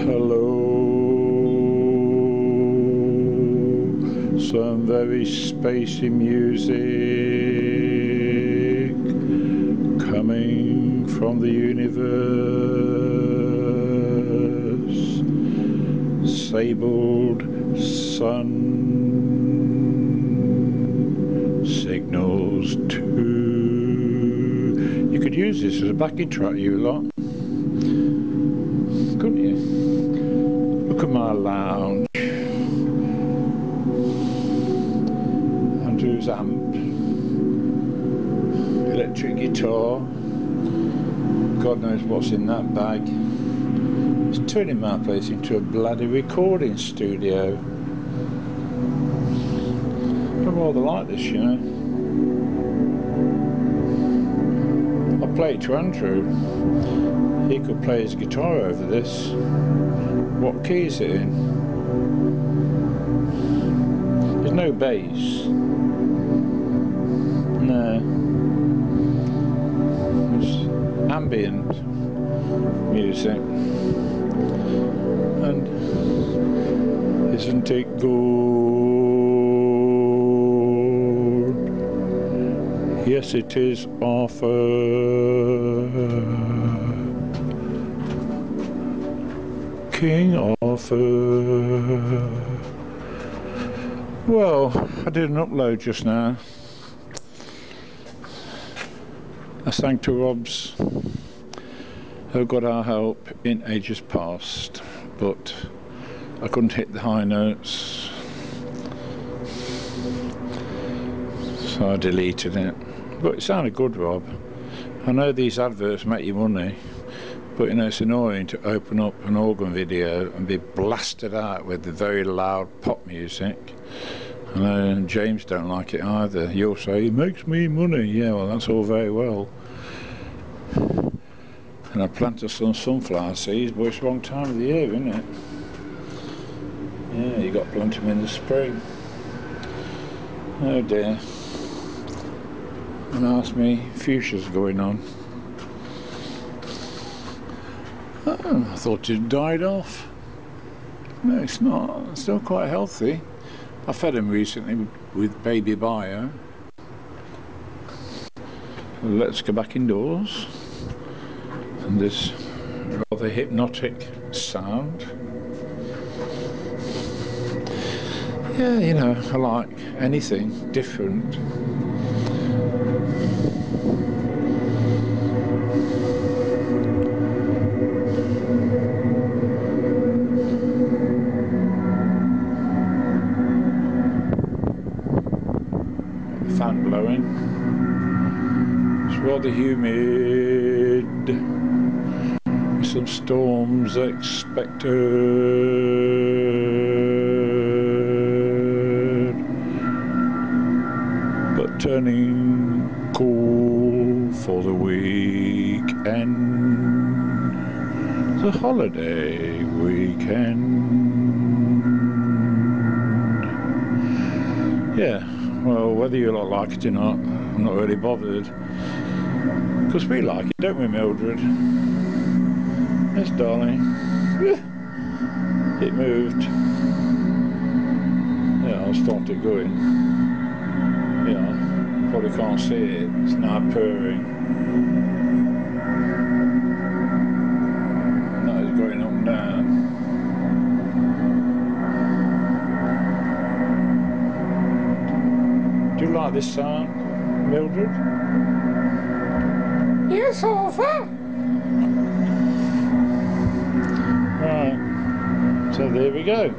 Hello, some very spacey music coming from the universe. Sabled sun signals too. You could use this as a backing track, you lot, couldn't you? Look at my lounge. Andrew's amp, electric guitar. God knows what's in that bag. It's turning my place into a bloody recording studio. I rather like this, you know. I play it to Andrew. He could play his guitar over this. What key is it in? There's no bass. No. It's ambient music. And isn't it good? Yes, it is, Arthur. King Arthur. Well, I did an upload just now. I sang to Robs, who got our help in ages past, but I couldn't hit the high notes, so I deleted it. But it sounded good, Rob. I know these adverts make you money, but you know, it's annoying to open up an organ video and be blasted out with the very loud pop music. I know James don't like it either. You'll say, it makes me money. Yeah, well, that's all very well. And I planted some sunflower seeds, but it's the wrong time of the year, isn't it? Yeah, you got to plant them in the spring. Oh dear. And ask me, fuchsia's going on. Oh, I thought it died off. No, it's not. It's still quite healthy. I fed him recently with baby bio. Let's go back indoors. And this rather hypnotic sound. Yeah, you know, I like anything different. Fan blowing. It's rather humid. Some storms expected, but turning cool for the weekend. The holiday weekend. Yeah. Well, whether you lot like it or not, I'm not really bothered. Because we like it, don't we, Mildred? Yes, darling. It moved. Yeah, I'll start it going. Yeah, probably can't see it. It's now purring. Now it's going up and down. Do you like this sound, Mildred? Yes, Arthur. Right, so there we go.